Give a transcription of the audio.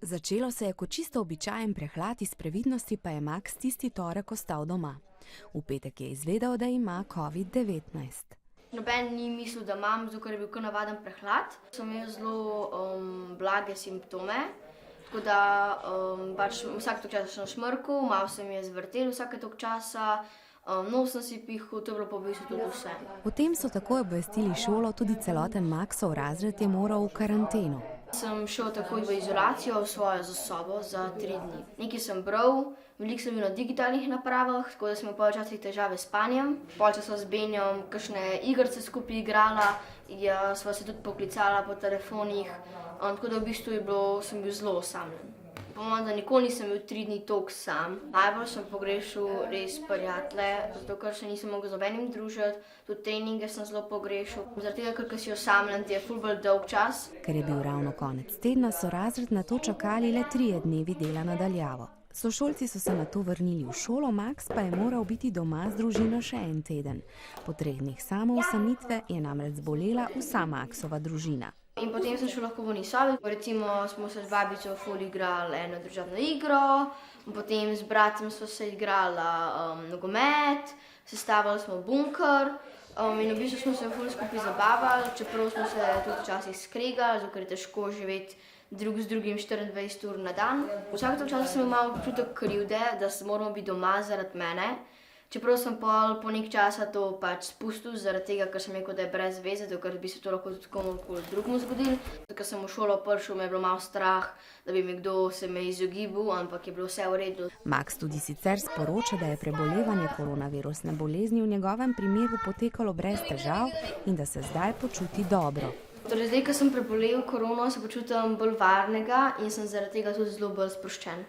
Začelo se je kot čisto običajen prehlad, iz previdnosti pa je Max tisti torek ostal doma. V petek je izvedel, da ima COVID-19. Noben ni mislil, da imam, zato ker je bil kar navaden prehlad. Sem imel zelo blage simptome, tako da vsak tok časa sem šmrkal, malo se mi je zvrtel vsake tok časa, nos sem si pihal, to je bilo pa v bistvu tudi vse. Potem so takoj obvestili šolo, tudi celoten Maxov razred je moral v karanteno. Sem šel takoj v izolacijo v svojo sobo za 3 dni. Nekaj sem bral, veliko sem bil na digitalnih napravah, tako da sem imel včasih težave s spanjem. Pol časa z Benjom kakšne igrice skupaj igrala, sva se tudi poklicala po telefonih, tako da v bistvu sem bil zelo osamljen. Pomem, da nikoli nisem bil 3 dni toliko sam. Najbolj sem pogrešal res prijatelje, zato ker se nisem mogel z nobenim družiti, tudi treninge sem zelo pogrešal. Zaradi tega, ker si osamljen, ti je ful bolj dolg čas. Ker je bil ravno konec tedna, so razred na to čakali le 3 dnevi dela na daljavo. Sošolci so se nato vrnili v šolo, Max pa je moral biti doma z družino še en teden. Po 3 dneh samoosamitve je namreč zbolela vsa Maxova družina. In potem sem šel lahko v njih sobi. Recimo smo se z babico ful igrali eno družabno igro, potem z bratom smo se igrala nogomet, sestavili smo bunker in v bistvu smo se ful skupaj zabavali, čeprav smo se tudi včasih skregali, zato ker je težko živeti drug z drugim 24 ur na dan. Vsak tok časa sem imel malo občutek krivde, da moramo biti doma zaradi mene. Čeprav sem po nekaj časa to spustil, zaradi tega, ker sem rekel, da je brez veze, ker bi se to lahko tudi komukoli drugemu zgodilo. Ker sem v šolo prišel, me je bilo malo strah, da bi se me izogibal, ampak je bilo vse v redu. Max tudi sicer sporoča, da je prebolevanje koronavirusne bolezni v njegovem primeru potekalo brez težav in da se zdaj počuti dobro. Torej, zdaj, ko sem prebolel korono, se počutim bolj varnega in sem zaradi tega tudi zelo bolj sproščen.